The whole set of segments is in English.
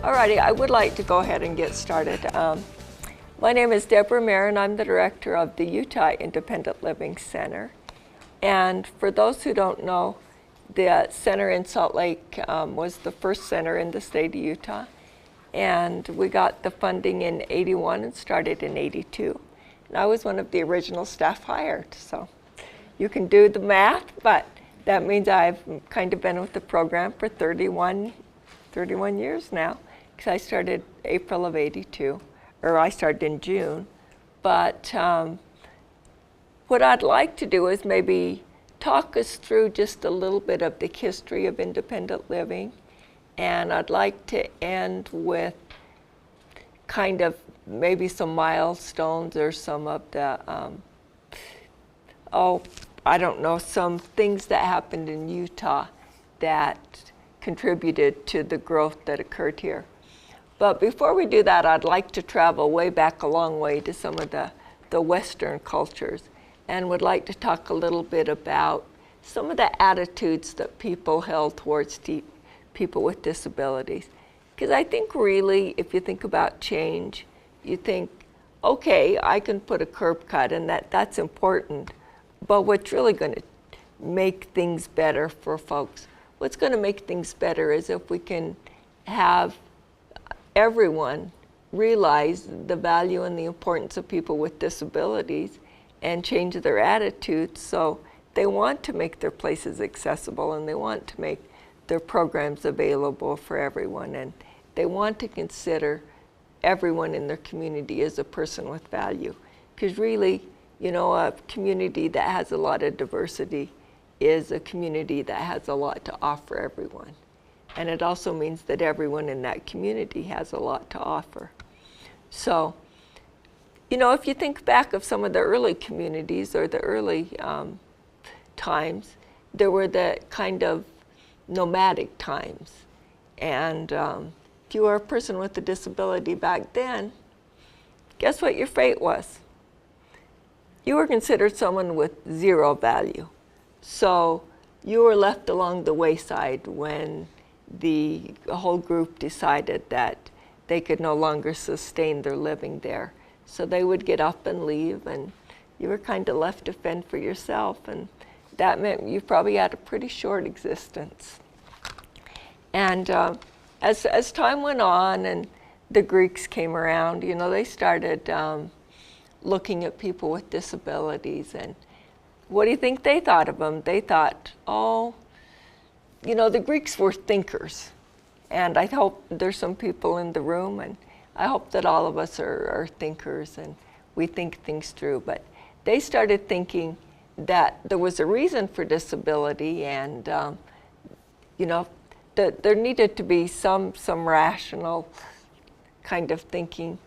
Alrighty, I would like to go ahead and get started. My name is Debra Mair, and I'm the director of the Utah Independent Living Center. And for those who don't know, the center in Salt Lake was the first center in the state of Utah. And we got the funding in '81 and started in '82. And I was one of the original staff hired. So you can do the math, but that means I've kind of been with the program for 31 years now, because I started April of '82, or I started in June. But what I'd like to do is maybe talk us through just a little bit of the history of independent living. And I'd like to end with kind of maybe some milestones or some of the, I don't know, some things that happened in Utah that contributed to the growth that occurred here. But before we do that, I'd like to travel way back a long way to some of the Western cultures, and would like to talk a little bit about some of the attitudes that people held towards people with disabilities. Because I think really, if you think about change, you think, okay, I can put a curb cut, and that's important, but what's really going to make things better for folks, what's going to make things better is if we can have everyone realize the value and the importance of people with disabilities and change their attitudes so they want to make their places accessible, and they want to make their programs available for everyone, and they want to consider everyone in their community as a person with value. Because really, you know, a community that has a lot of diversity is a community that has a lot to offer everyone. And it also means that everyone in that community has a lot to offer. So, you know, if you think back of some of the early communities or the early times, there were the kind of nomadic times. And if you were a person with a disability back then, guess what your fate was? You were considered someone with zero value. So you were left along the wayside when the whole group decided that they could no longer sustain their living there. So they would get up and leave, and you were kind of left to fend for yourself, and that meant you probably had a pretty short existence. And as time went on and the Greeks came around, you know, they started looking at people with disabilities, and what do you think they thought of them? They thought, oh, you know, the Greeks were thinkers. And I hope there's some people in the room, and I hope that all of us are thinkers and we think things through. But they started thinking that there was a reason for disability, and you know, that there needed to be some rational kind of thinking.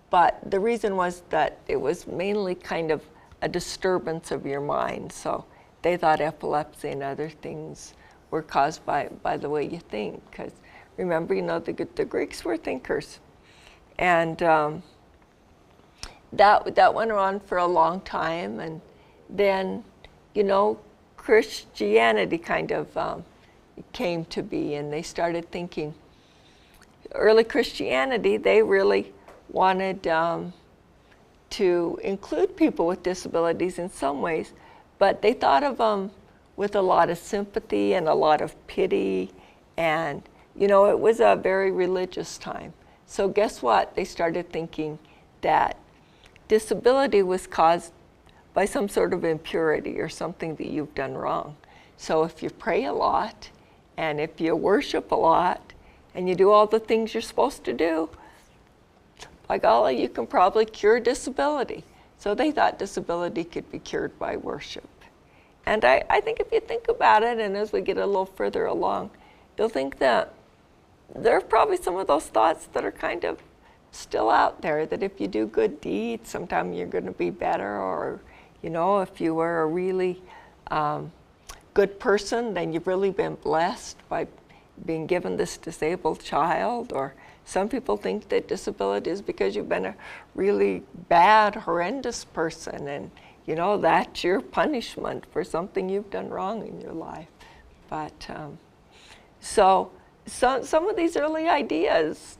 But the reason was that it was mainly kind of a disturbance of your mind. So they thought epilepsy and other things were caused by the way you think. Because remember, you know, the Greeks were thinkers. And that went on for a long time. And then, you know, Christianity kind of came to be, and they started thinking. Early Christianity, they really wanted to include people with disabilities in some ways, but they thought of them with a lot of sympathy and a lot of pity, and you know, it was a very religious time. So guess what? They started thinking that disability was caused by some sort of impurity or something that you've done wrong. So if you pray a lot, and if you worship a lot, and you do all the things you're supposed to do, by golly, you can probably cure disability. So they thought disability could be cured by worship. And I think if you think about it, and as we get a little further along, you'll think that there are probably some of those thoughts that are kind of still out there, that if you do good deeds, sometime you're going to be better, or, you know, if you were a really good person, then you've really been blessed by being given this disabled child. Or some people think that disability is because you've been a really bad, horrendous person, and you know, that's your punishment for something you've done wrong in your life. But so some of these early ideas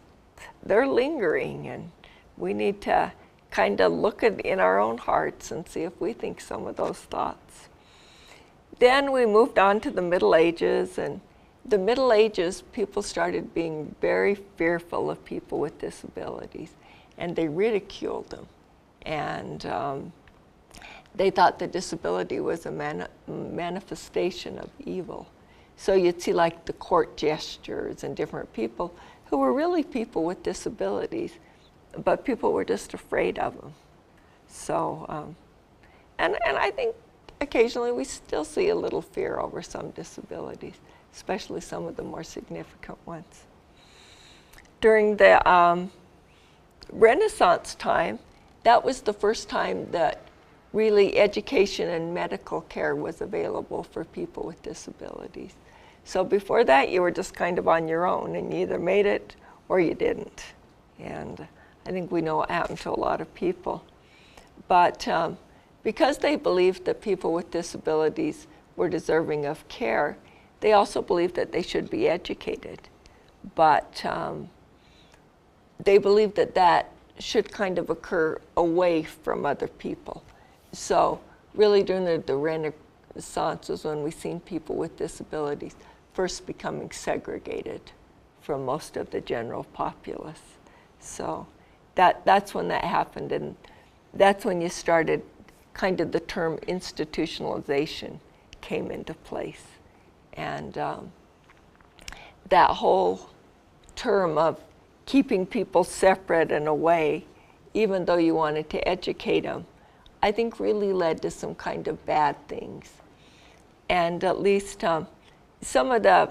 they're lingering, and we need to kind of look in our own hearts and see if we think some of those thoughts. Then we moved on to the Middle Ages, and the Middle Ages, people started being very fearful of people with disabilities, and they ridiculed them. And they thought that disability was a manifestation of evil. So you'd see like the court gestures and different people who were really people with disabilities, but people were just afraid of them. So, and I think occasionally we still see a little fear over some disabilities, especially some of the more significant ones. During the Renaissance time, that was the first time that really education and medical care was available for people with disabilities. So before that, you were just kind of on your own, and you either made it or you didn't. And I think we know what happened to a lot of people. But because they believed that people with disabilities were deserving of care, they also believed that they should be educated. But they believed that that should kind of occur away from other people. So really during the Renaissance was when we've seen people with disabilities first becoming segregated from most of the general populace. So that's when that happened, and that's when you started kind of the term institutionalization came into place. And that whole term of keeping people separate and away, even though you wanted to educate them, I think really led to some kind of bad things. And at least some of the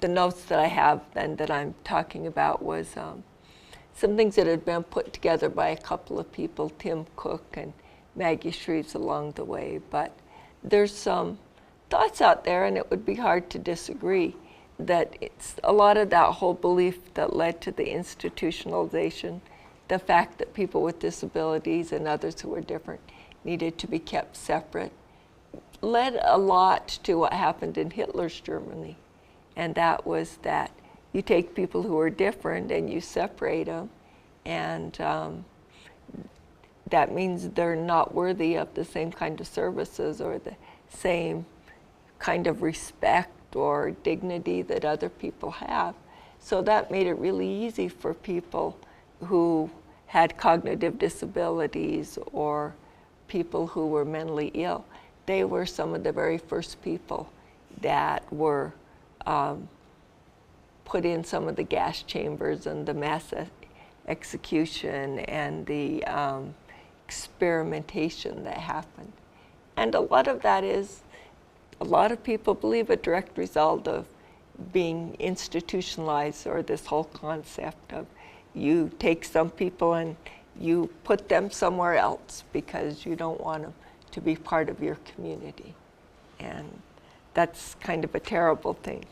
notes that I have and that I'm talking about was some things that had been put together by a couple of people, Tim Cook and Maggie Shreves, along the way. But there's some thoughts out there, and it would be hard to disagree, that it's a lot of that whole belief that led to the institutionalization, the fact that people with disabilities and others who were different needed to be kept separate, led a lot to what happened in Hitler's Germany. And that was that you take people who are different and you separate them, and that means they're not worthy of the same kind of services or the same kind of respect or dignity that other people have. So that made it really easy for people who had cognitive disabilities or people who were mentally ill. They were some of the very first people that were put in some of the gas chambers and the mass execution and the experimentation that happened. And a lot of that is, a lot of people believe, a direct result of being institutionalized, or this whole concept of you take some people and you put them somewhere else because you don't want them to be part of your community. And that's kind of a terrible thing.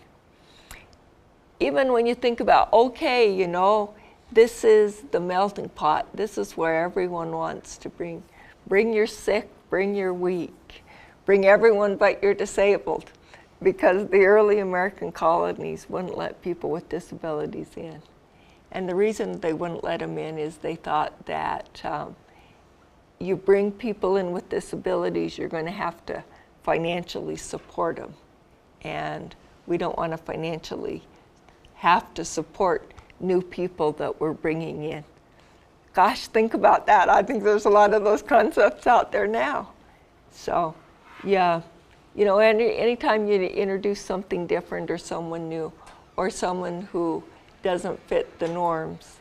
Even when you think about, okay, you know, this is the melting pot. This is where everyone wants to bring your sick, bring your weak, bring everyone but your disabled, because the early American colonies wouldn't let people with disabilities in. And the reason they wouldn't let them in is they thought that you bring people in with disabilities, you're going to have to financially support them. And we don't want to financially have to support new people that we're bringing in. Gosh, think about that. I think there's a lot of those concepts out there now. So, yeah, you know, anytime you introduce something different or someone new or someone who doesn't fit the norms,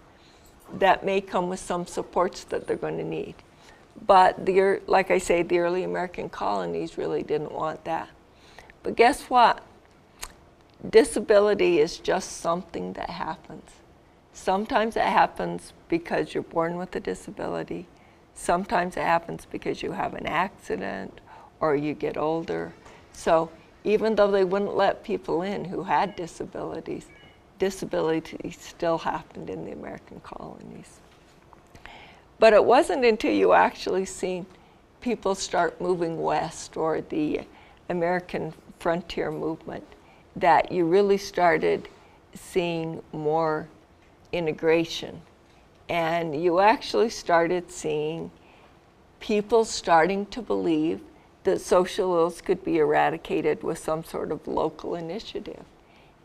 that may come with some supports that they're going to need. But like I say, the early American colonies really didn't want that. But guess what? Disability is just something that happens. Sometimes it happens because you're born with a disability. Sometimes it happens because you have an accident or you get older. So even though they wouldn't let people in who had disabilities, disability still happened in the American colonies. But it wasn't until you actually seen people start moving west, or the American frontier movement, that you really started seeing more integration. And you actually started seeing people starting to believe that social ills could be eradicated with some sort of local initiative.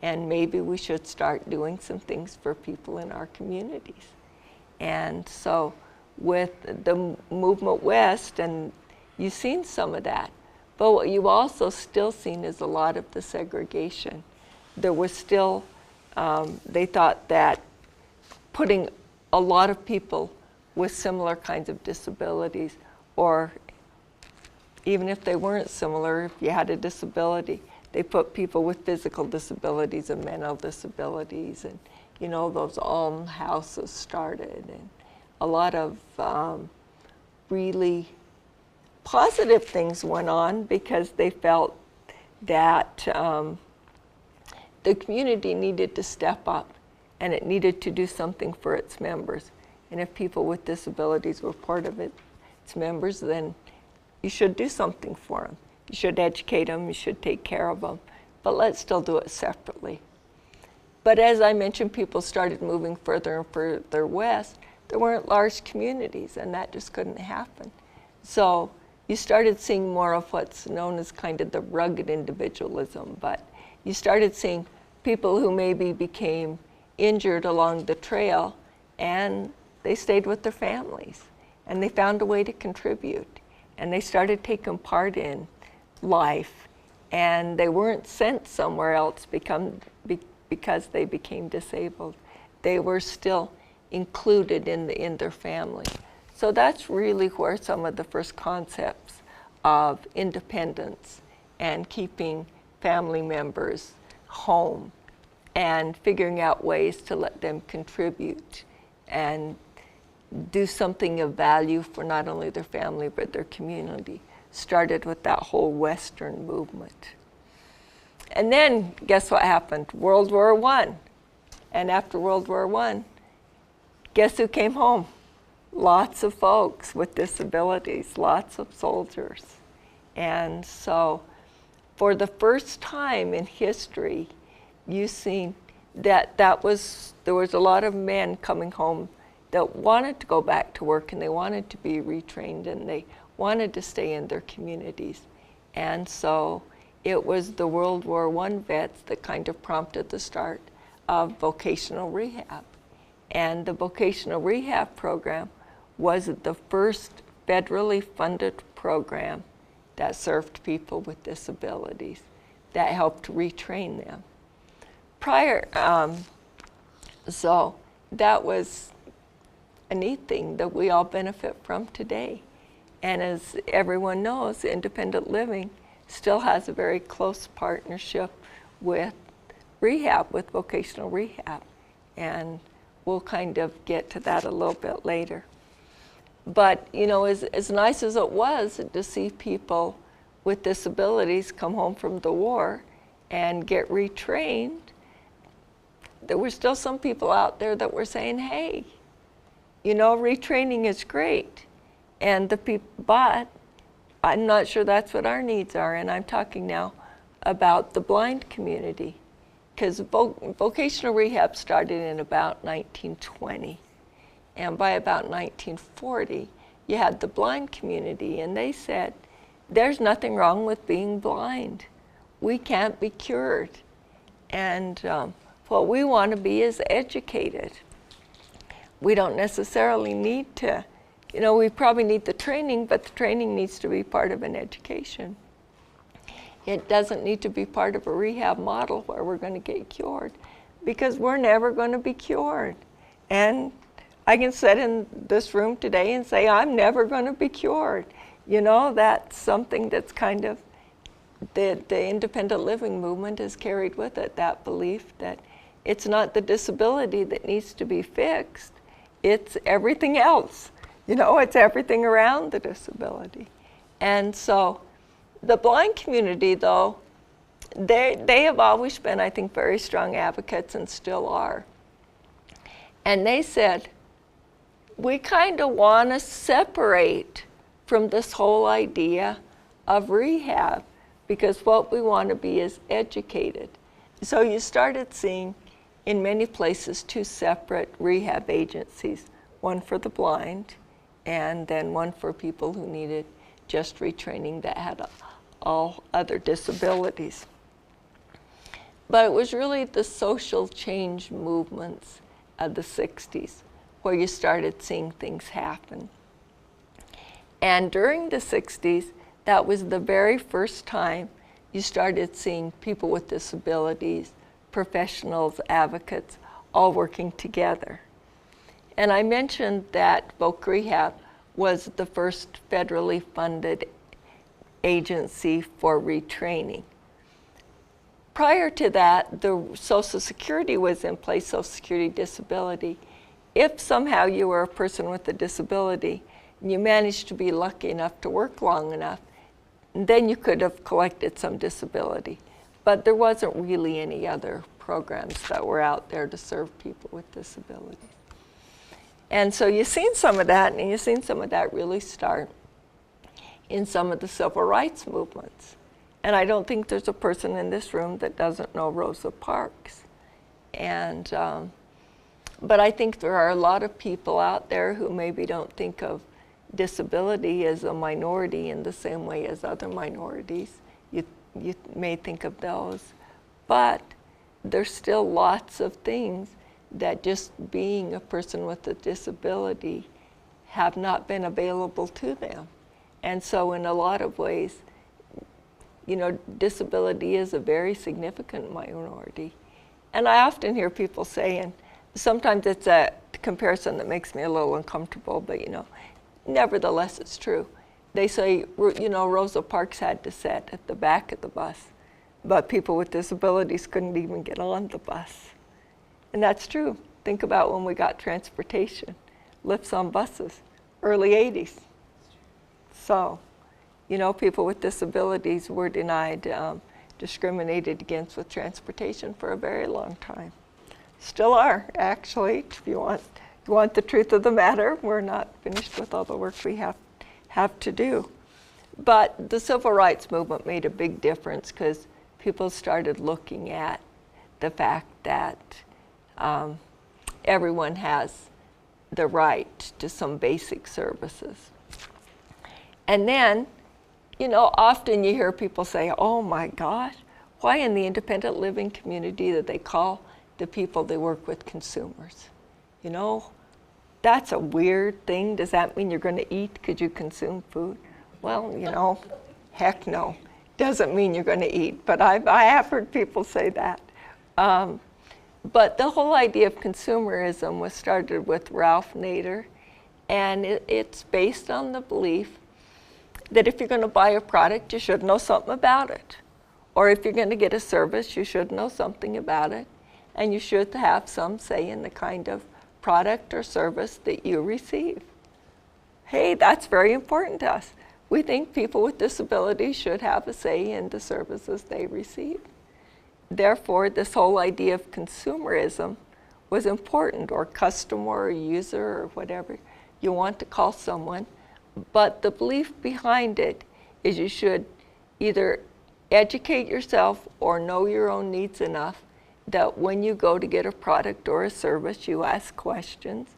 And maybe we should start doing some things for people in our communities. And so with the movement west, and you've seen some of that, but what you've also still seen is a lot of the segregation. There was still, they thought that putting a lot of people with similar kinds of disabilities, or even if they weren't similar, if you had a disability, they put people with physical disabilities and mental disabilities, and you know, those almhouses started, and a lot of really positive things went on because they felt that the community needed to step up and it needed to do something for its members. And if people with disabilities were part of its members, then you should do something for them. You should educate them, you should take care of them, but let's still do it separately. But as I mentioned, people started moving further and further west. There weren't large communities, and that just couldn't happen. So you started seeing more of what's known as kind of the rugged individualism, but you started seeing people who maybe became injured along the trail, and they stayed with their families, and they found a way to contribute, and they started taking part in life, and they weren't sent somewhere else because they became disabled. They were still included in their family. So that's really where some of the first concepts of independence and keeping family members home and figuring out ways to let them contribute and do something of value for not only their family but their community started with that whole Western movement. And then guess what happened? World War I. And after World War I, guess who came home? Lots of folks with disabilities, lots of soldiers. And so for the first time in history, you've seen that there was a lot of men coming home that wanted to go back to work, and they wanted to be retrained, and they wanted to stay in their communities. And so it was the World War I vets that kind of prompted the start of vocational rehab. And the vocational rehab program was the first federally funded program that served people with disabilities, that helped retrain them. So that was a neat thing that we all benefit from today. And as everyone knows, independent living still has a very close partnership with rehab, with vocational rehab. And we'll kind of get to that a little bit later. But you know, as nice as it was to see people with disabilities come home from the war and get retrained, there were still some people out there that were saying, hey, you know, retraining is great, and but I'm not sure that's what our needs are. And I'm talking now about the blind community, because vocational rehab started in about 1920. And by about 1940, you had the blind community, and they said, there's nothing wrong with being blind. We can't be cured. And what we want to be is educated. We don't necessarily need to, you know, we probably need the training, but the training needs to be part of an education. It doesn't need to be part of a rehab model where we're going to get cured, because we're never going to be cured. And I can sit in this room today and say, I'm never going to be cured. You know, that's something that's kind of, the independent living movement has carried with it, that belief that it's not the disability that needs to be fixed, it's everything else. You know, it's everything around the disability. And so the blind community, though, they have always been, I think, very strong advocates and still are. And they said, we kind of want to separate from this whole idea of rehab, because what we want to be is educated. So you started seeing in many places, 2 separate rehab agencies, one for the blind and then one for people who needed just retraining that had all other disabilities. But it was really the social change movements of the 60s where you started seeing things happen. And during the 60s, that was the very first time you started seeing people with disabilities, professionals, advocates, all working together. And I mentioned that Voc Rehab was the first federally funded agency for retraining. Prior to that, the Social Security was in place, Social Security disability. If somehow you were a person with a disability and you managed to be lucky enough to work long enough, then you could have collected some disability. But there wasn't really any other programs that were out there to serve people with disabilities. And so you've seen some of that, and you've seen some of that really start in some of the civil rights movements. And I don't think there's a person in this room that doesn't know Rosa Parks. And, but I think there are a lot of people out there who maybe don't think of disability as a minority in the same way as other minorities. You may think of those. But there's still lots of things that just being a person with a disability have not been available to them. And so in a lot of ways, you know, disability is a very significant minority. And I often hear people say, and sometimes it's a comparison that makes me a little uncomfortable, but you know, nevertheless it's true. They say, you know, Rosa Parks had to sit at the back of the bus, but people with disabilities couldn't even get on the bus. And that's true. Think about when we got transportation, lifts on buses, early 80s. So, you know, people with disabilities were denied, discriminated against with transportation for a very long time. Still are, actually, if you want the truth of the matter. We're not finished with all the work we have to do. But the civil rights movement made a big difference because people started looking at the fact that everyone has the right to some basic services. And then, you know, often you hear people say, oh my gosh, why in the independent living community do they call the people they work with consumers? You know, that's a weird thing. Does that mean you're going to eat because you consume food? Well, you know, heck no. Doesn't mean you're going to eat, but I have heard people say that. But the whole idea of consumerism was started with Ralph Nader, and it's based on the belief that if you're going to buy a product, you should know something about it. Or if you're going to get a service, you should know something about it, and you should have some say in the kind of product or service that you receive. Hey, that's very important to us. We think people with disabilities should have a say in the services they receive. Therefore, this whole idea of consumerism was important, or customer or user or whatever you want to call someone. But the belief behind it is you should either educate yourself or know your own needs enough that when you go to get a product or a service, you ask questions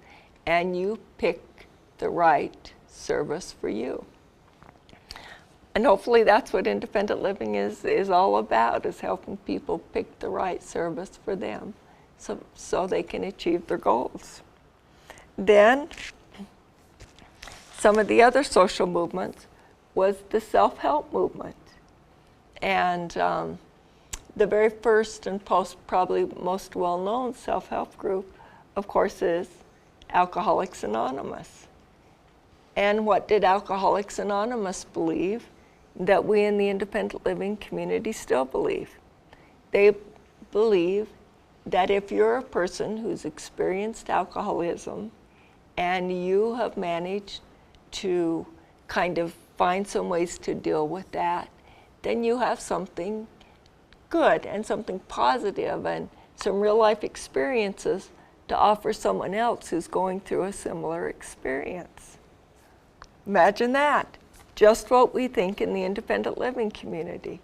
and you pick the right service for you. And hopefully that's what independent living is all about, is helping people pick the right service for them so they can achieve their goals. Then, some of the other social movements was the self-help movement. And the very first and probably most well-known self-help group, of course, is Alcoholics Anonymous. And what did Alcoholics Anonymous believe that we in the independent living community still believe? They believe that if you're a person who's experienced alcoholism and you have managed to kind of find some ways to deal with that, then you have something good and something positive and some real life experiences to offer someone else who's going through a similar experience. Imagine that. Just what we think in the independent living community.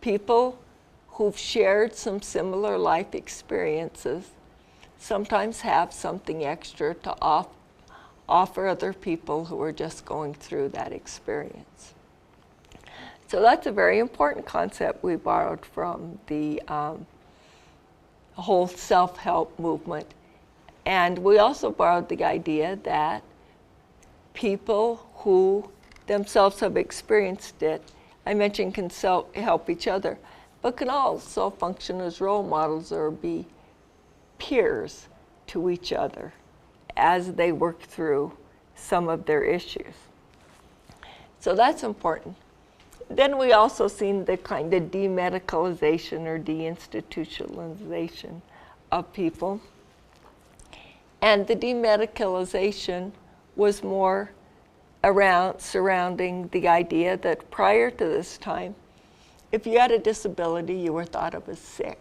People who've shared some similar life experiences sometimes have something extra to offer other people who are just going through that experience. So that's a very important concept we borrowed from the whole self-help movement. And we also borrowed the idea that people who themselves have experienced it, I mentioned can help each other, but can also function as role models or be peers to each other as they work through some of their issues. So that's important. Then we also seen the kind of demedicalization or deinstitutionalization of people. And the demedicalization was more surrounding the idea that prior to this time, if you had a disability, you were thought of as sick.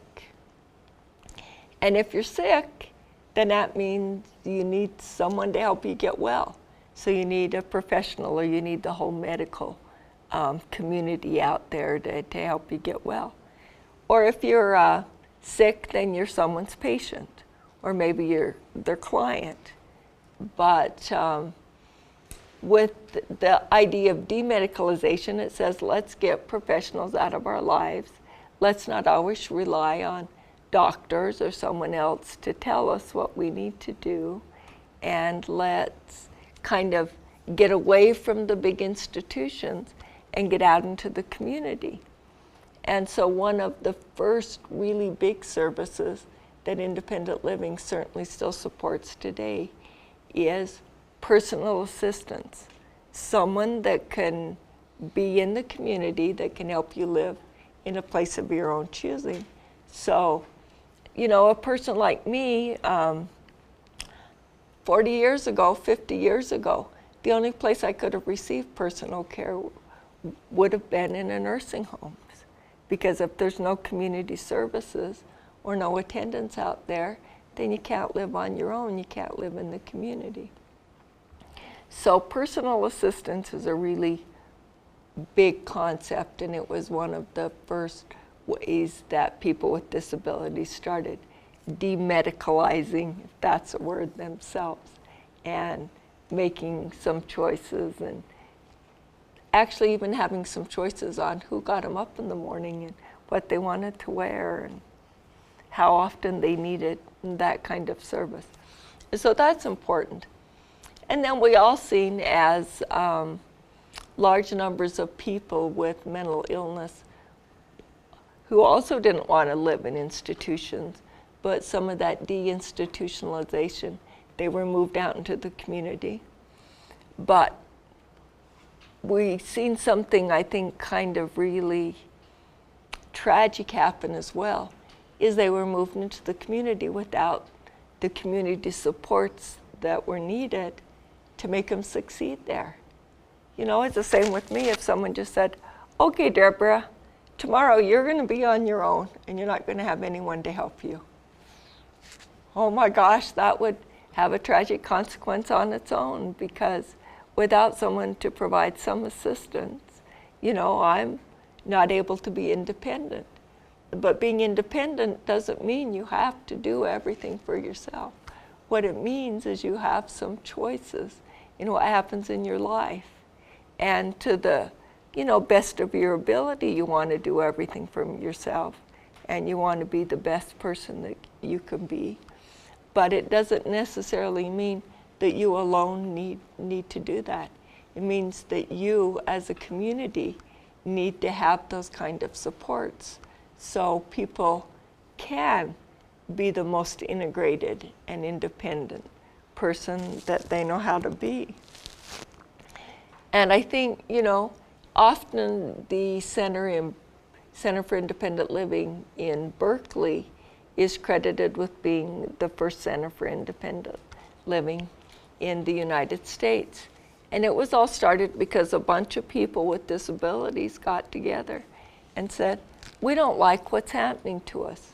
And if you're sick, then that means you need someone to help you get well. So you need a professional, or you need the whole medical community out there to help you get well. Or if you're sick, then you're someone's patient, or maybe you're their client. But with the idea of demedicalization, it says let's get professionals out of our lives. Let's not always rely on doctors or someone else to tell us what we need to do, and let's kind of get away from the big institutions and get out into the community. And so one of the first really big services that independent living certainly still supports today is personal assistance. Someone that can be in the community that can help you live in a place of your own choosing. So, you know, a person like me, 40 years ago, 50 years ago, the only place I could have received personal care would have been in a nursing home. Because if there's no community services or no attendance out there, then you can't live on your own, you can't live in the community. So personal assistance is a really big concept, and it was one of the first ways that people with disabilities started demedicalizing, if that's a word, themselves, and making some choices, and actually even having some choices on who got them up in the morning and what they wanted to wear and how often they needed that kind of service. So that's important. And then we all seen as large numbers of people with mental illness who also didn't want to live in institutions, but some of that deinstitutionalization, they were moved out into the community. But we've seen something, I think, kind of really tragic happen as well, is they were moved into the community without the community supports that were needed to make them succeed there. You know, it's the same with me. If someone just said, okay, Deborah, tomorrow you're going to be on your own and you're not going to have anyone to help you. Oh my gosh, that would have a tragic consequence on its own, because without someone to provide some assistance, you know, I'm not able to be independent. But being independent doesn't mean you have to do everything for yourself. What it means is you have some choices in what happens in your life. And to the, you know, best of your ability, you want to do everything for yourself, and you want to be the best person that you can be. But it doesn't necessarily mean that you alone need to do that. It means that you as a community need to have those kind of supports so people can be the most integrated and independent person that they know how to be. And I think, you know, often the Center for Independent Living in Berkeley is credited with being the first center for independent living in the United States. And it was all started because a bunch of people with disabilities got together and said, we don't like what's happening to us.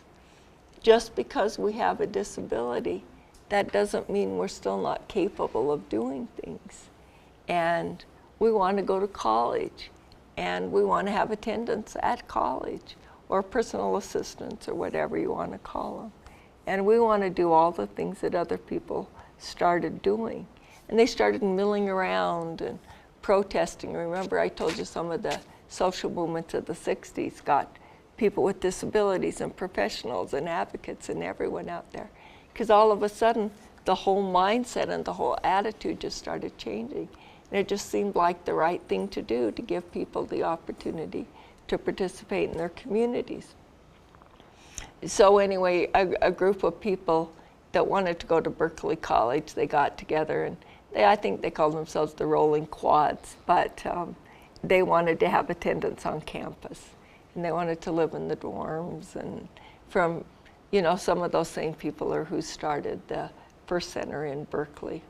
Just because we have a disability, that doesn't mean we're still not capable of doing things. And we want to go to college, and we want to have attendance at college, or personal assistants, or whatever you want to call them. And we want to do all the things that other people started doing. And they started milling around and protesting. Remember, I told you some of the social movements of the 60s got people with disabilities and professionals and advocates and everyone out there. Because all of a sudden, the whole mindset and the whole attitude just started changing. And it just seemed like the right thing to do to give people the opportunity to participate in their communities. So anyway, a group of people that wanted to go to Berkeley College, they got together, and I think they called themselves the Rolling Quads, but they wanted to have attendance on campus, and they wanted to live in the dorms, and from, you know, some of those same people are who started the first center in Berkeley.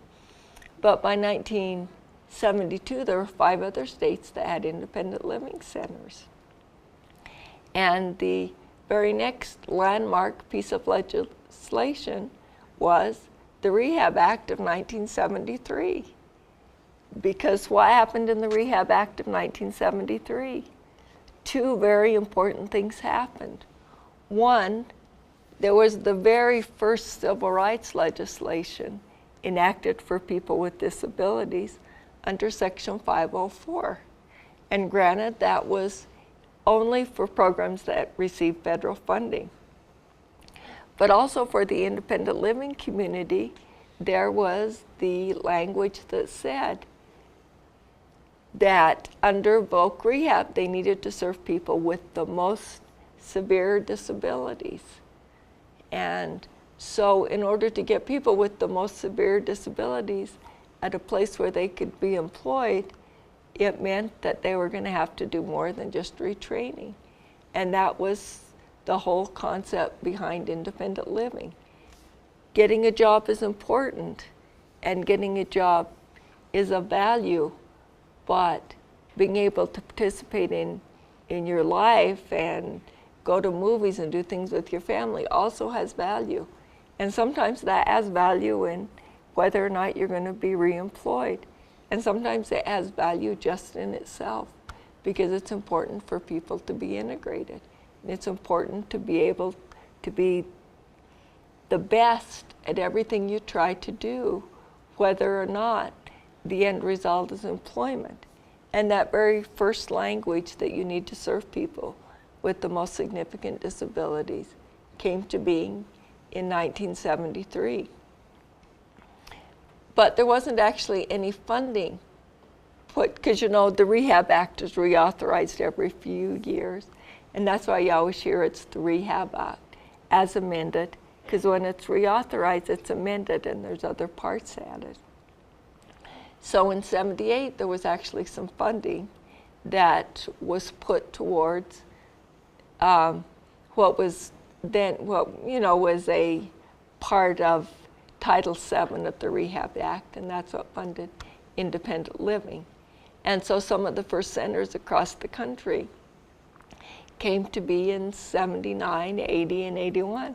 But by 1972, there were 5 other states that had independent living centers. And the very next landmark piece of legislation was the Rehab Act of 1973. Because what happened in the Rehab Act of 1973? 2 very important things happened. One, there was the very first civil rights legislation enacted for people with disabilities under Section 504. And granted, that was only for programs that received federal funding. But also for the independent living community, there was the language that said that under voc rehab, they needed to serve people with the most severe disabilities. And so in order to get people with the most severe disabilities at a place where they could be employed, it meant that they were going to have to do more than just retraining. And that was the whole concept behind independent living. Getting a job is important, and getting a job is a value, but being able to participate in your life and go to movies and do things with your family also has value. And sometimes that has value in whether or not you're going to be reemployed. And sometimes it has value just in itself, because it's important for people to be integrated. It's important to be able to be the best at everything you try to do, whether or not the end result is employment. And that very first language that you need to serve people with the most significant disabilities came to being in 1973. But there wasn't actually any funding put, because you know the Rehab Act is reauthorized every few years, and that's why you always hear it's the Rehab Act as amended, because when it's reauthorized, it's amended and there's other parts added. So in '78, there was actually some funding that was put towards what was then, was a part of Title VII of the Rehab Act, and that's what funded independent living. And so some of the first centers across the country came to be in '79, '80, and '81.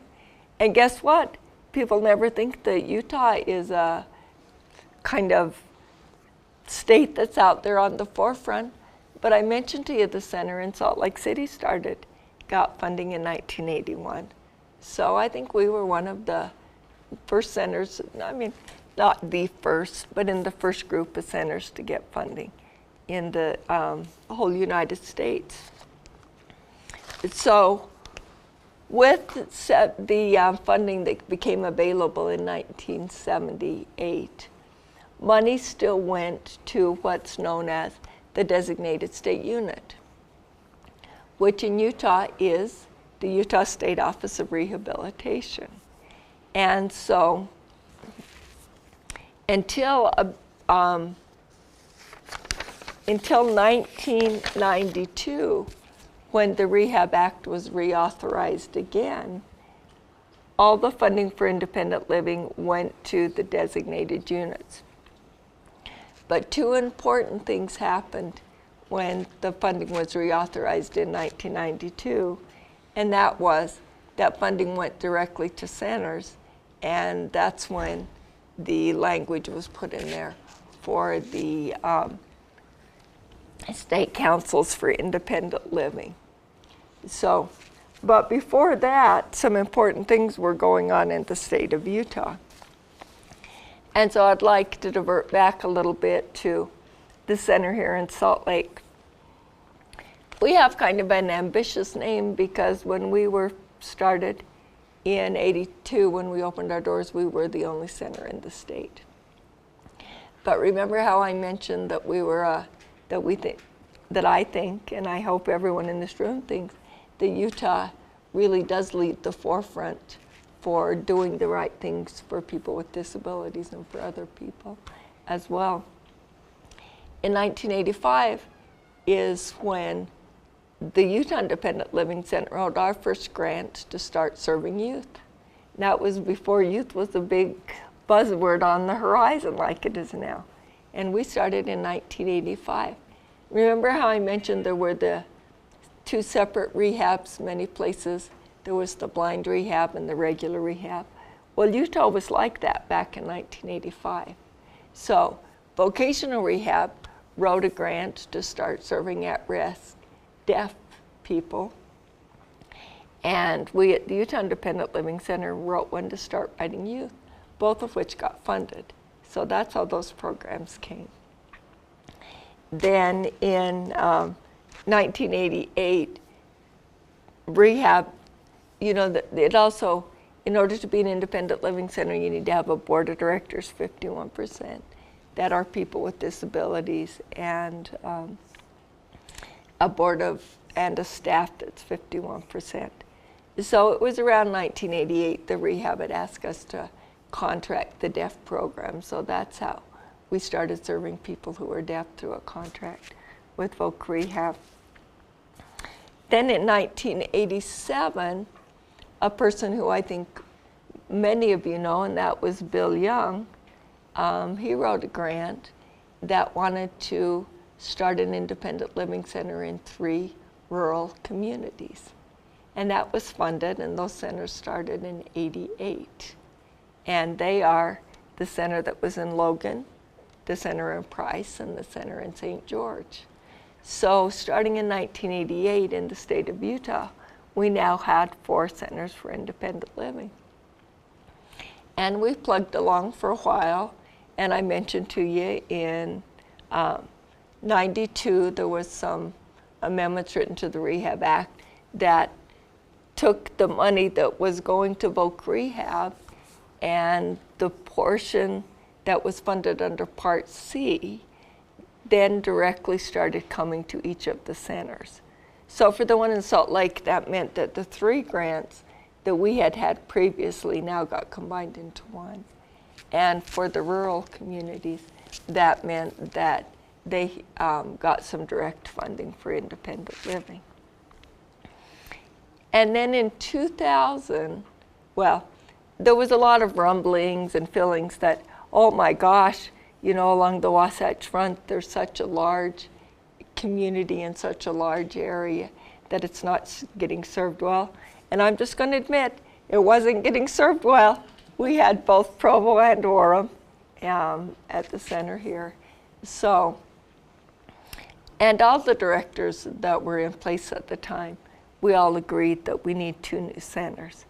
And guess what? People never think that Utah is a kind of state that's out there on the forefront. But I mentioned to you the center in Salt Lake City got funding in 1981. So I think we were one of the first centers, I mean, not the first, but in the first group of centers to get funding in the whole United States. So with the funding that became available in 1978, money still went to what's known as the Designated State Unit, which in Utah is the Utah State Office of Rehabilitation. And so until 1992, when the Rehab Act was reauthorized again, all the funding for independent living went to the designated units. But 2 important things happened when the funding was reauthorized in 1992, and that was that funding went directly to centers, and that's when the language was put in there for the state councils for independent living. So But before that, some important things were going on in the state of Utah. And so I'd like to divert back a little bit to the center here in Salt Lake. We have kind of an ambitious name because when we were started in '82, when we opened our doors, we were the only center in the state. But remember how I mentioned that we were, that I think, and I hope everyone in this room thinks, that Utah really does lead the forefront for doing the right things for people with disabilities and for other people as well. In 1985 is when the Utah Independent Living Center wrote our first grant to start serving youth. Now, it was before youth was a big buzzword on the horizon like it is now. And we started in 1985. Remember how I mentioned there were the two separate rehabs many places? There was the blind rehab and the regular rehab. Well, Utah was like that back in 1985. So vocational rehab wrote a grant to start serving at-risk deaf people. And we at the Utah Independent Living Center wrote one to start writing youth, both of which got funded. So that's how those programs came. Then in 1988, rehab, it also, in order to be an independent living center, you need to have a board of directors, 51%, that are people with disabilities, and a staff that's 51%. So it was around 1988 the rehab had asked us to contract the deaf program, so that's how we started serving people who were deaf through a contract with Voc Rehab. Then in 1987, a person who I think many of you know, and that was Bill Young, he wrote a grant that wanted to start an independent living center in 3 rural communities. And that was funded, and those centers started in '88. And they are the center that was in Logan, the center in Price, and the center in St. George. So starting in 1988 in the state of Utah, we now had 4 centers for independent living. And we plugged along for a while, and I mentioned to you in '92 there was some amendments written to the Rehab Act that took the money that was going to Voc Rehab and the portion that was funded under Part C then directly started coming to each of the centers. So for the one in Salt Lake, that meant that the 3 grants that we had had previously now got combined into one. And for the rural communities, that meant that they got some direct funding for independent living. And then in 2000, well, there was a lot of rumblings and feelings that, oh my gosh, along the Wasatch Front, there's such a large community in such a large area that it's not getting served well. And I'm just going to admit, it wasn't getting served well. We had both Provo and Orem at the center here. So, and all the directors that were in place at the time, we all agreed that we need 2 new centers.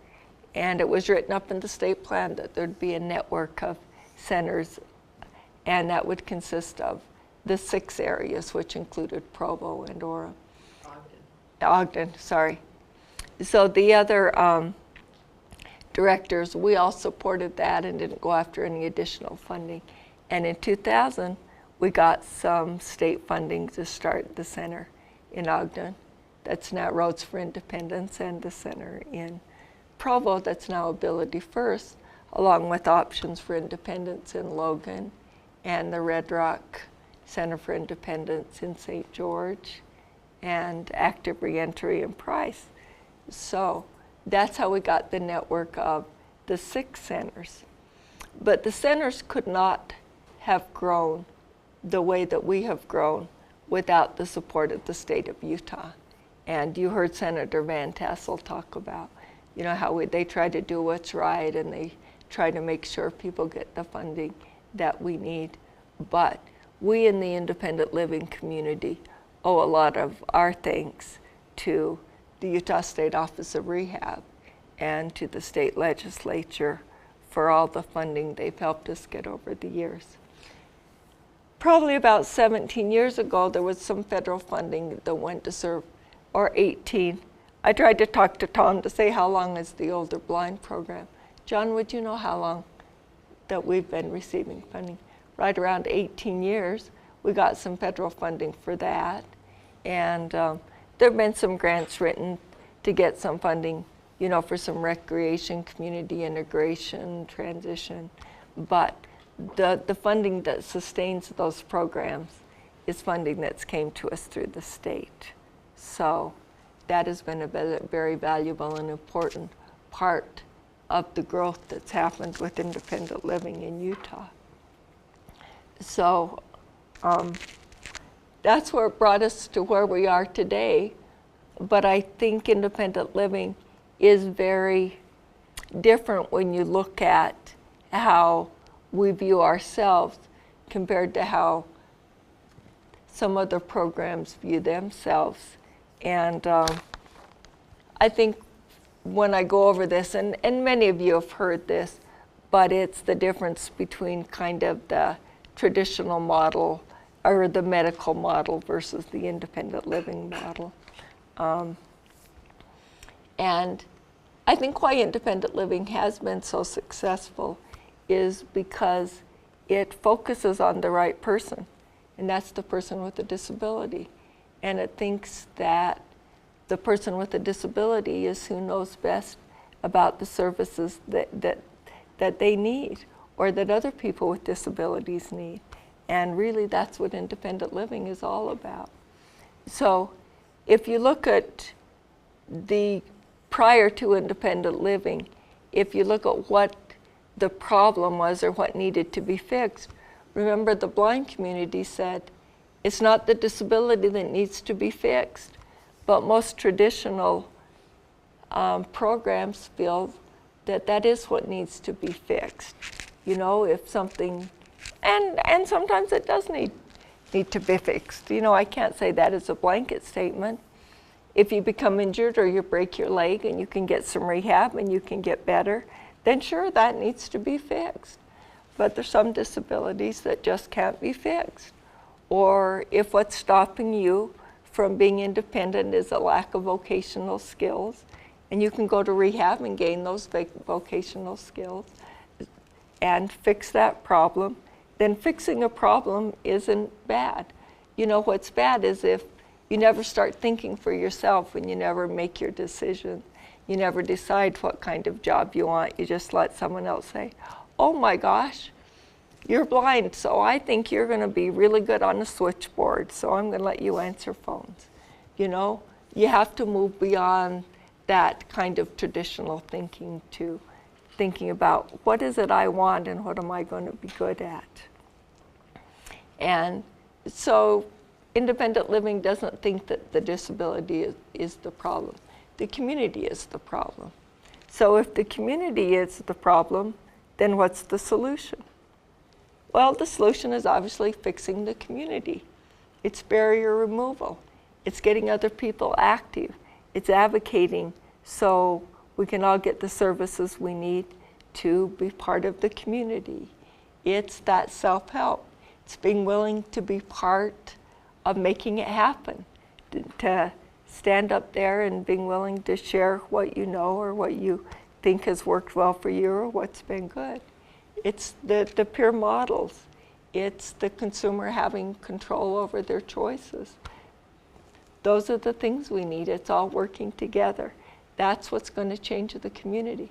And it was written up in the state plan that there'd be a network of centers, and that would consist of the 6 areas, which included Provo and Orem. Ogden, sorry. So the other directors, we all supported that and didn't go after any additional funding. And in 2000, we got some state funding to start the center in Ogden. That's now Roads for Independence, and the center in Provo, that's now Ability First, along with Options for Independence in Logan, and the Red Rock Center for Independence in St. George, and Active Reentry in Price. So that's how we got the network of the 6 centers. But the centers could not have grown the way that we have grown without the support of the state of Utah. And you heard Senator Van Tassel talk about, how they try to do what's right, and they try to make sure people get the funding that we need. But we in the independent living community owe a lot of our thanks to the Utah State Office of Rehab and to the state legislature for all the funding they've helped us get over the years. Probably about 17 years ago, there was some federal funding that went to serve, or 18. I tried to talk to Tom to say how long is the older blind program. John, would you know how long that we've been receiving funding? Right around 18 years. We got some federal funding for that. And there have been some grants written to get some funding, you know, for some recreation, community integration, transition. But the funding that sustains those programs is funding that's came to us through the state. So that has been a very valuable and important part of the growth that's happened with independent living in Utah. So that's what brought us to where we are today. But I think independent living is very different when you look at how we view ourselves compared to how some other programs view themselves. And I think when I go over this, and many of you have heard this, but it's the difference between kind of the traditional model or the medical model versus the independent living model. And I think why independent living has been so successful is because it focuses on the right person, and that's the person with a disability. And it thinks that the person with a disability is who knows best about the services that they need or that other people with disabilities need. And really that's what independent living is all about. So if you look at the prior to independent living, if you look at what the problem was or what needed to be fixed, remember the blind community said, it's not the disability that needs to be fixed, but most traditional programs feel that that is what needs to be fixed. You know, if something, and sometimes it does need to be fixed. You know, I can't say that as a blanket statement. If you become injured or you break your leg and you can get some rehab and you can get better, then sure, that needs to be fixed. But there's some disabilities that just can't be fixed. Or if what's stopping you from being independent is a lack of vocational skills, and you can go to rehab and gain those vocational skills and fix that problem, then fixing a problem isn't bad. You know, what's bad is if you never start thinking for yourself and you never make your decision. You never decide what kind of job you want. You just let someone else say, oh my gosh, you're blind, so I think you're going to be really good on a switchboard, so I'm going to let you answer phones. You know, you have to move beyond that kind of traditional thinking to thinking about what is it I want and what am I going to be good at. And so independent living doesn't think that the disability is the problem. The community is the problem. So if the community is the problem, then what's the solution? Well, the solution is obviously fixing the community. It's barrier removal. It's getting other people active. It's advocating so we can all get the services we need to be part of the community. It's that self-help. It's being willing to be part of making it happen, to stand up there and being willing to share what you know or what you think has worked well for you or what's been good. It's the peer models. It's the consumer having control over their choices. Those are the things we need. It's all working together. That's what's going to change the community.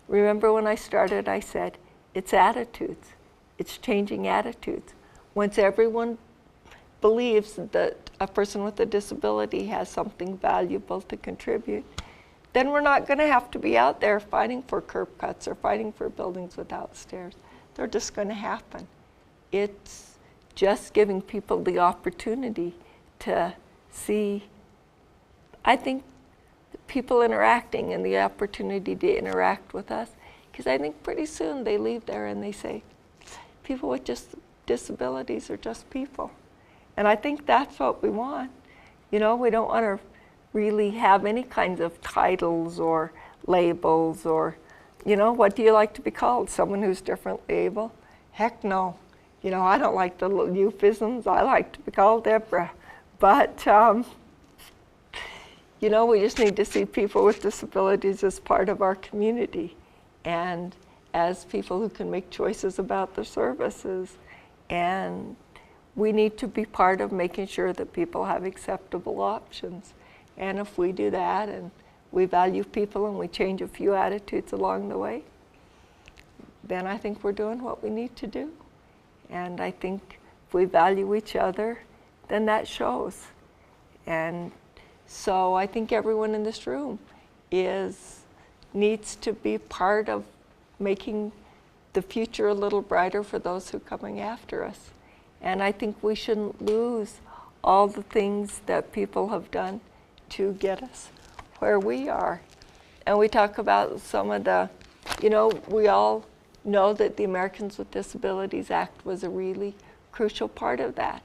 Remember when I started, I said, it's attitudes. It's changing attitudes. Once everyone believes that a person with a disability has something valuable to contribute, then we're not going to have to be out there fighting for curb cuts or fighting for buildings without stairs. They're just going to happen. It's just giving people the opportunity to see, I think, people interacting and the opportunity to interact with us. Because I think pretty soon they leave there and they say, people with just disabilities are just people. And I think that's what we want. You know, we don't want to really have any kinds of titles or labels or, what do you like to be called? Someone who's differently able? Heck no. I don't like the little euphemisms. I like to be called Debra. But, we just need to see people with disabilities as part of our community and as people who can make choices about their services. And we need to be part of making sure that people have acceptable options. And if we do that and we value people and we change a few attitudes along the way, then I think we're doing what we need to do. And I think if we value each other, then that shows. And so I think everyone in this room needs to be part of making the future a little brighter for those who are coming after us. And I think we shouldn't lose all the things that people have done to get us where we are. And we talk about some of the, we all know that the Americans with Disabilities Act was a really crucial part of that.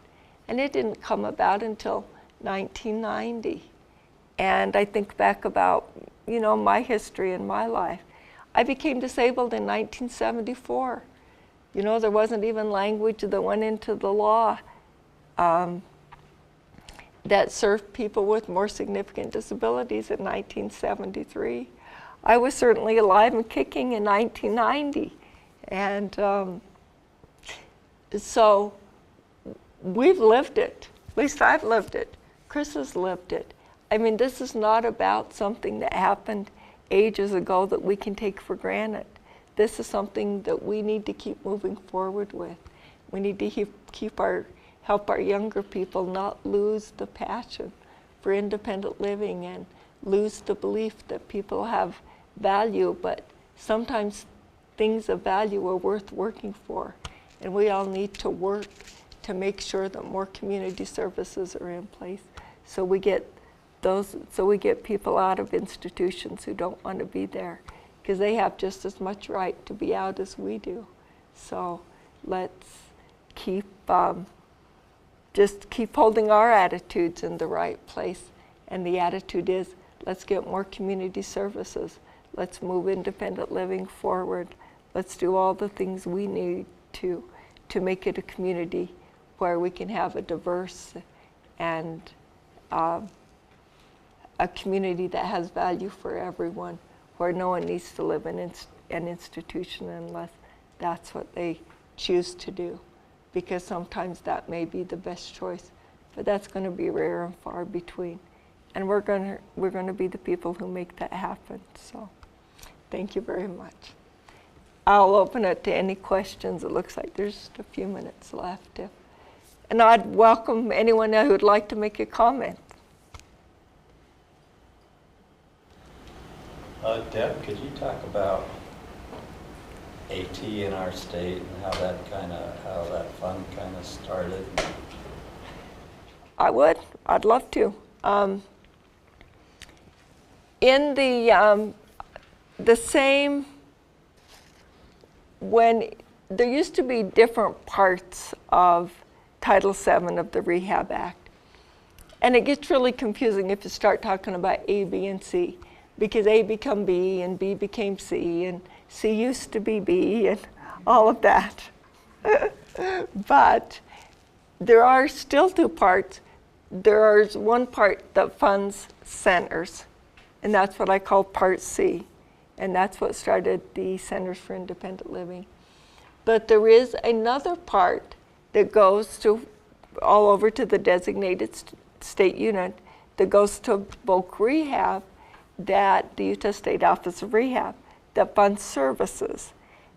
And it didn't come about until 1990. And I think back about, my history in my life. I became disabled in 1974. There wasn't even language that went into the law that served people with more significant disabilities in 1973. I was certainly alive and kicking in 1990. And so we've lived it. At least I've lived it. Chris has lived it. I mean, this is not about something that happened ages ago that we can take for granted. This is something that we need to keep moving forward with. We need to help our younger people not lose the passion for independent living and lose the belief that people have value, but sometimes things of value are worth working for. And we all need to work to make sure that more community services are in place so we get people out of institutions who don't want to be there, because they have just as much right to be out as we do. So let's just keep holding our attitudes in the right place. And the attitude is, let's get more community services. Let's move independent living forward. Let's do all the things we need to make it a community where we can have a diverse and a community that has value for everyone, where no one needs to live in an institution unless that's what they choose to do. Because sometimes that may be the best choice, but that's going to be rare and far between. And we're going to be the people who make that happen. So thank you very much. I'll open it to any questions. It looks like there's just a few minutes left. And I'd welcome anyone who would like to make a comment. Deb, could you talk about AT in our state and how that fund kind of started? I would. I'd love to. In the same, when there used to be different parts of Title VII of the Rehab Act, and it gets really confusing if you start talking about A, B, and C, because A became B and B became C and C used to be B and all of that. But there are still two parts. There's one part that funds centers, and that's what I call Part C, and that's what started the Centers for Independent Living. But there is another part that goes to all over to the designated state unit that goes to Voc Rehab, that the Utah State Office of Rehab, that funds services.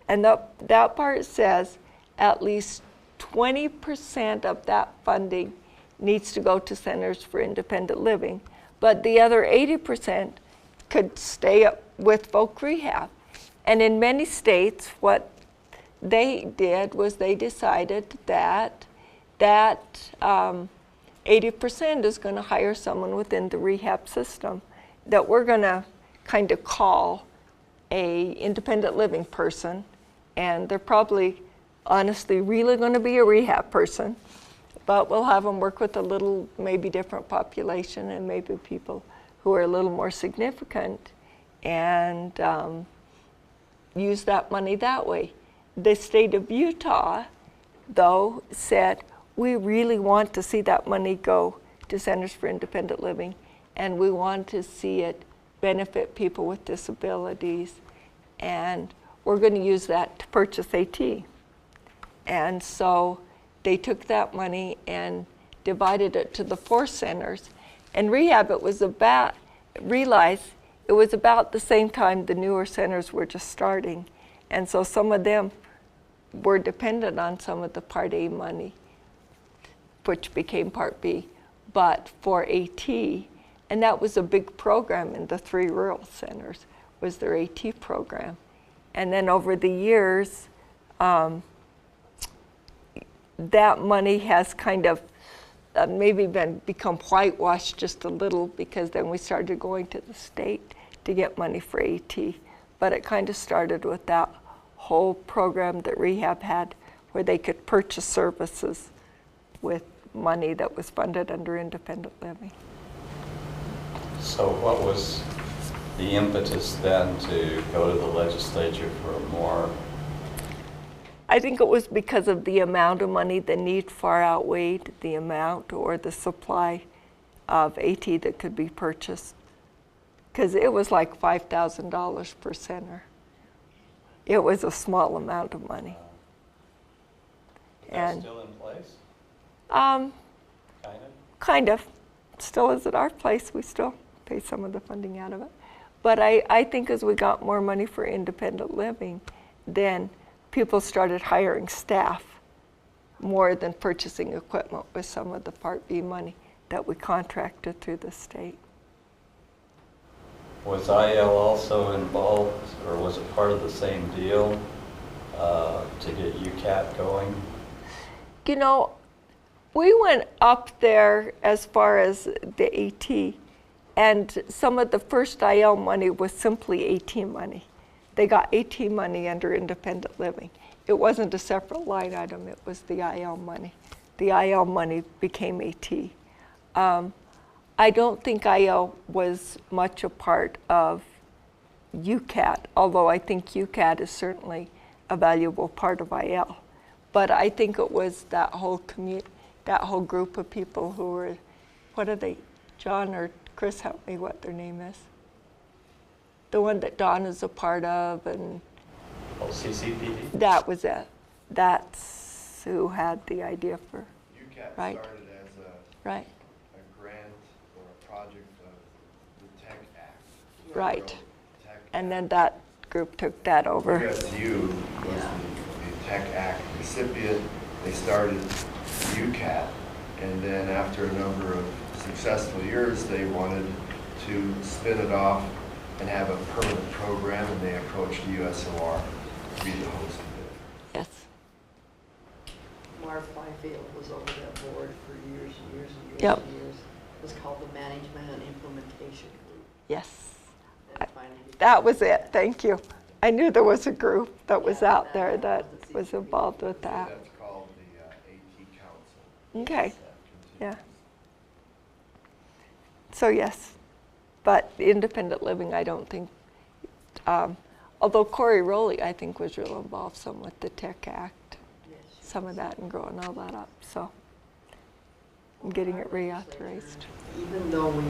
And that part says at least 20% of that funding needs to go to Centers for Independent Living, but the other 80% could stay up with Voc Rehab. And in many states, what they did was they decided that 80% is going to hire someone within the rehab system that we're going to kind of call a independent living person, and they're probably honestly really going to be a rehab person, but we'll have them work with a little maybe different population and maybe people who are a little more significant and use that money that way. The state of Utah, though, said, we really want to see that money go to Centers for Independent Living, and we want to see it benefit people with disabilities, and we're going to use that to purchase AT. And so they took that money and divided it to the 4 centers. And rehab, realized it was about the same time the newer centers were just starting. And so some of them were dependent on some of the Part A money, which became Part B, but for AT. And that was a big program in the 3 rural centers, was their AT program. And then over the years, that money has kind of maybe become whitewashed just a little, because then we started going to the state to get money for AT. But it kind of started with that whole program that rehab had, where they could purchase services with money that was funded under independent living. So what was the impetus then to go to the legislature for more? I think it was because of the amount of money. The need far outweighed the amount or the supply of AT that could be purchased, because it was like $5,000 per center. It was a small amount of money. Is that still in place? Kind of. Still is at our place. We still pay some of the funding out of it. But I think as we got more money for independent living, then people started hiring staff more than purchasing equipment with some of the Part B money that we contracted through the state. Was IL also involved, or was it part of the same deal to get UCAT going? You know, we went up there as far as the AT, and some of the first IL money was simply AT money. They got AT money under independent living. It wasn't a separate line item, it was the IL money. The IL money became AT. I don't think IL was much a part of UCAT, although I think UCAT is certainly a valuable part of IL. But I think it was that whole group of people who were, what are they, John or Chris, help me what their name is. The one that Don is a part of, and CCPD? That was it. That's who had the idea for, UCAT right? Started as a Right. grant or a project of the Tech Act. Right. Tech And then Act. that group took that over. USU was the Tech Act recipient. They started UCAT, and then after a number of successful years, they wanted to spin it off and have a permanent program, and they approached USOR to be the host of it. Yes. Marv Byfield was over that board for years and years and years Yep. and years. It was called the Management and Implementation Group. Yes. And finally That was it. Thank you. I knew there was a group that was out there that was involved with that. That's called the AT Council. Okay. That Yeah. continues. So yes, but independent living, I don't think, although Corey Rowley, I think, was real involved some with the Tech Act, Yes. some of that and growing all that up, so I'm getting it reauthorized. Even though we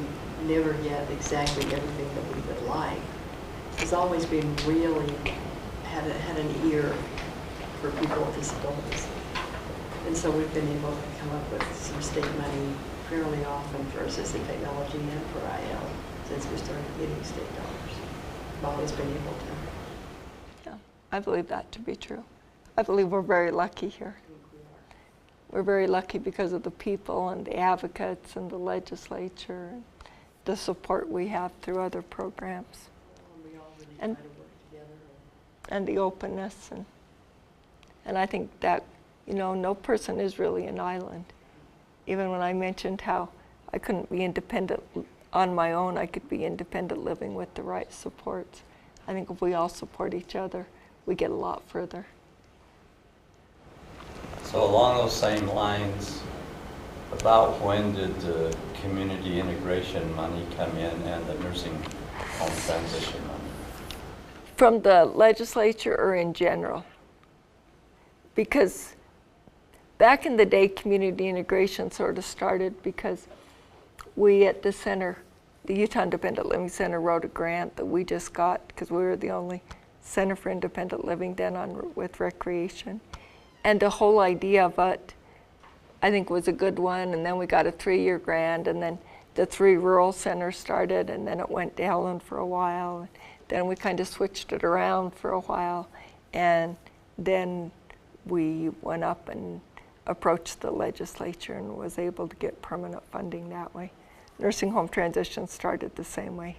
never get exactly everything that we would like, has always been really had an ear for people with disabilities. And so we've been able to come up with some state money fairly often for assistive technology and for IL since we started getting state dollars. We've always been able to. Yeah, I believe that to be true. I believe we're very lucky here. We're very lucky because of the people and the advocates and the legislature and the support we have through other programs. We all really And- try to work together. And the openness, and I think that, you know, no person is really an island. Even when I mentioned how I couldn't be independent on my own, I could be independent living with the right supports. I think if we all support each other, we get a lot further. So along those same lines, the About when did the community integration money come in and the nursing home transition money? From the legislature or in general? Because back in the day, community integration sort of started because we at the center, the Utah Independent Living Center, wrote a grant that we just got because we were the only center for independent living then on with recreation. And the whole idea of it, I think, was a good one. And then we got a 3-year grant, and then the 3 rural centers started, and then it went to Helen for a while. Then we kind of switched it around for a while, and then we went up and approached the legislature and was able to get permanent funding that way. Nursing home transition started the same way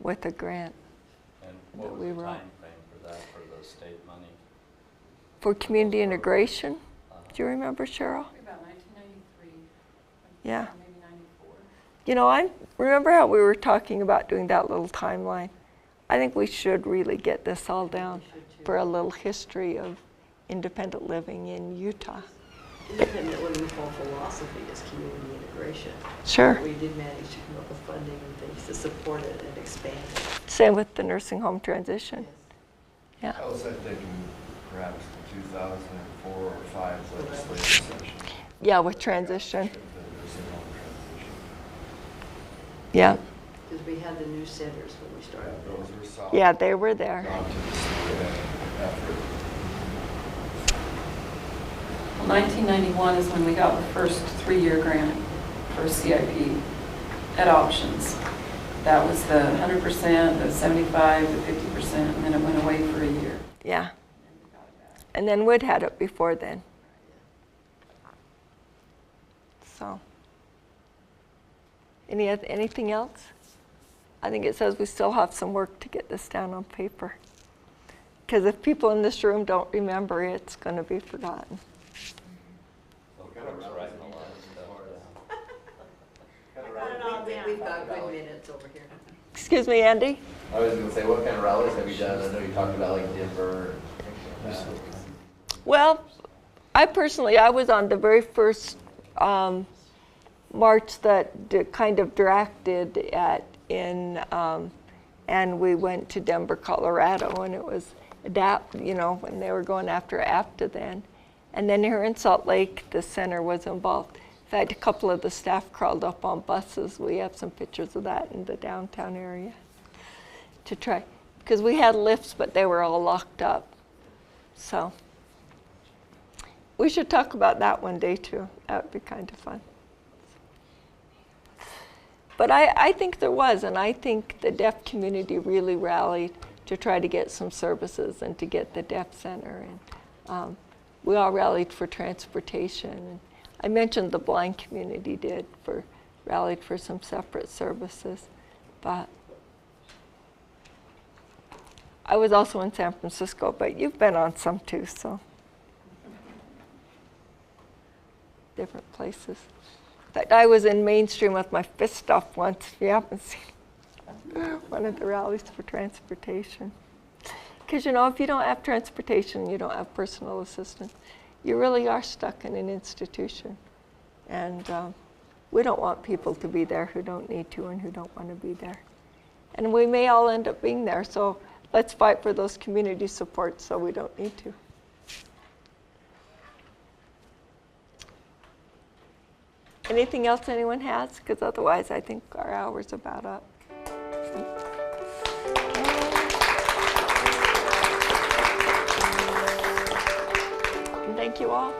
with a grant. And what was the time frame for that, for the state money? For community integration, do you remember, Cheryl? About 1993. Yeah. Maybe 94. You know, I remember how we were talking about doing that little timeline. I think we should really get this all down for a little history of independent living in Utah. Independent living whole philosophy is community integration. Sure. We did manage to come up with funding and things to support it and expand it. Same with the nursing home transition. Yes. Yeah. That was, I think, in perhaps the 2004 or 5 legislative session. Yeah, with transition. The nursing home transition. Yeah. Because we had the new centers when we started. Those were solid. Yeah, they were there. Gone to the state effort. Well, 1991 is when we got the first 3-year grant for CIP at options. That was the 100%, the 75, the 50%, and then it went away for a year. Yeah. And we got it back. And then Wood had it before then. So, anything else? I think it says we still have some work to get this down on paper. Because if people in this room don't remember, it's going to be forgotten. Brooke's writing a lot of stuff down. We've got good minutes over here. Excuse me, Andy? I was going to say, what kind of rallies have you done? I know you talked about like Denver. Well, I was on the very first march that kind of directed and we went to Denver, Colorado, and it was when they were going after APTA then. And then here in Salt Lake, the center was involved. In fact, a couple of the staff crawled up on buses. We have some pictures of that in the downtown area to try, because we had lifts, but they were all locked up. So we should talk about that one day too. That would be kind of fun. But I think there was, and I think the deaf community really rallied to try to get some services and to get the deaf center. And we all rallied for transportation. And I mentioned the blind community rallied for some separate services. But I was also in San Francisco, but you've been on some too, so. Different places. In fact, I was in Mainstream with my fist stuff once, if you haven't seen one of the rallies for transportation. Because, if you don't have transportation, you don't have personal assistance, you really are stuck in an institution. And we don't want people to be there who don't need to and who don't want to be there. And we may all end up being there, so let's fight for those community supports so we don't need to. Anything else anyone has? Because otherwise I think our hour's about up. And thank you all.